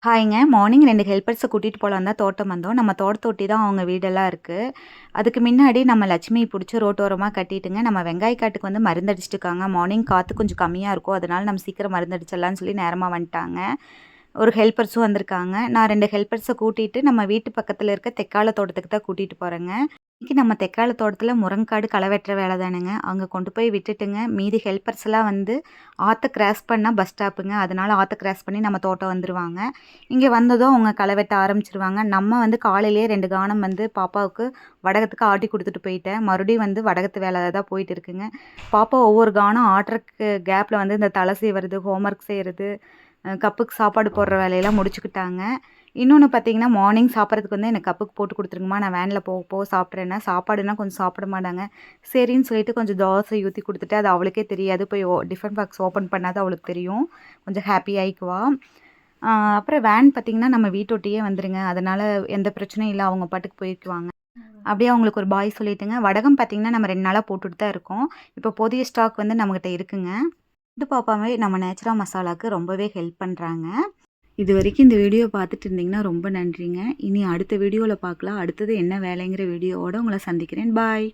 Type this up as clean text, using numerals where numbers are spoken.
ஹாய்ங்க. Morning 2 ஹெல்ப்பர்ஸ கூட்டிட்டு போலான்னு தான் தோட்டம் வந்தோம். நம்ம தோட்டத்தொட்டி தான் அவங்க வீடெல்லாம் இருக்கு. அதுக்கு முன்னாடி நம்ம லட்சுமி புடிச்சு ரோட்டோரமா கட்டிட்டுங்க, நம்ம வெங்காய காட்டுக்கு வந்து மருந்தடிச்சுட்டு இருக்காங்க. மார்னிங் காத்து கொஞ்சம் கம்மியா இருக்கும். அதனால நம்ம சீக்கிரம் மருந்தடிச்சிடலான்னு சொல்லி நேரமா வந்துட்டாங்க. ஒரு ஹெல்ப்பர்ஸும் வந்திருக்காங்க. நான் 2 ஹெல்ப்பர்ஸ கூட்டிட்டு நம்ம வீட்டு பக்கத்துல இருக்க தெக்கால தோட்டத்துக்கு தான் கூட்டிட்டு போறேங்க. இன்னைக்கு நம்ம தெக்கால தோட்டத்துல முருங்காடு களை வெட்டுற வேலை தானுங்க. அங்க கொண்டு போய் விட்டுட்டுங்க, மீதி ஹெல்ப்பர்ஸ்லாம் வந்து ஆத்த கிராஸ் பண்ணா பஸ் ஸ்டாப்புங்க. அதனால ஆத்த கிராஸ் பண்ணி நம்ம தோட்டம் வந்துருவாங்க. இங்க வந்ததும் அவங்க களை வெட்ட ஆரம்பிச்சுருவாங்க. நம்ம வந்து காலையிலேயே 2 கானம் வந்து பாப்பாவுக்கு வடகத்துக்கு ஆட்டி குடுத்துட்டு போயிட்டேன். மறுபடியும் வந்து வடகத்து வேலை தான் போயிட்டு இருக்குங்க. பாப்பா ஒவ்வொரு கானம் ஆட்டுறக்கு கேப்ல வந்து இந்த தலை சீவுறது, ஹோம்வொர்க் செய்றது, கப்புக்கு சாப்பாடு போடுற வேலையெல்லாம் முடிச்சுக்கிட்டாங்க. இன்னொன்னு பார்த்தீங்கன்னா, மார்னிங் சாப்பிட்றதுக்கு வந்து எனக்கு கப்புக்கு போட்டு குடுத்துருங்கம்மா, நான் வேன்ல போக போக சாப்பிட்றேன்னா, சாப்பாடுனா கொஞ்சம் சாப்பிட மாட்டாங்க. சரின்னு சொல்லிட்டு கொஞ்சம் தோசை ஊத்தி குடுத்துட்டு, அது அவளுக்கே தெரியாது. போய் டிஃபன் பாக்ஸ் ஓப்பன் பண்ணா தான் அவளுக்கு தெரியும். கொஞ்சம் ஹாப்பி ஆயிக்குவா. அ அப்புறம் வேன் பார்த்தீங்கன்னா, நம்ம வீட்டொட்டியே வந்துருங்க. அதனால எந்த பிரச்சனையும் இல்ல. அவங்க பாட்டுக்கு போய்க்குவாங்க. அப்படியே அவங்களுக்கு ஒரு பாய் சொல்லிட்டுங்க. வடகம் பார்த்தீங்கன்னா, நம்ம 2 நாளா போட்டுட்டு தான் இருக்கோம். இப்போ புதிய ஸ்டாக் வந்து நம்மகிட்ட இருக்குங்க. இது பாப்பாவே நம்ம நேச்சுரா மசாலாக்கு ரொம்பவே ஹெல்ப் பண்றாங்க. இதுவரைக்கும் இந்த வீடியோ பார்த்துட்டு இருந்தீங்கன்னா ரொம்ப நன்றிங்க. இனி அடுத்த வீடியோல பார்க்கலாம். அடுத்தது என்ன வேலைங்கிற வீடியோவோட உங்கள சந்திக்கிறேன். பாய்.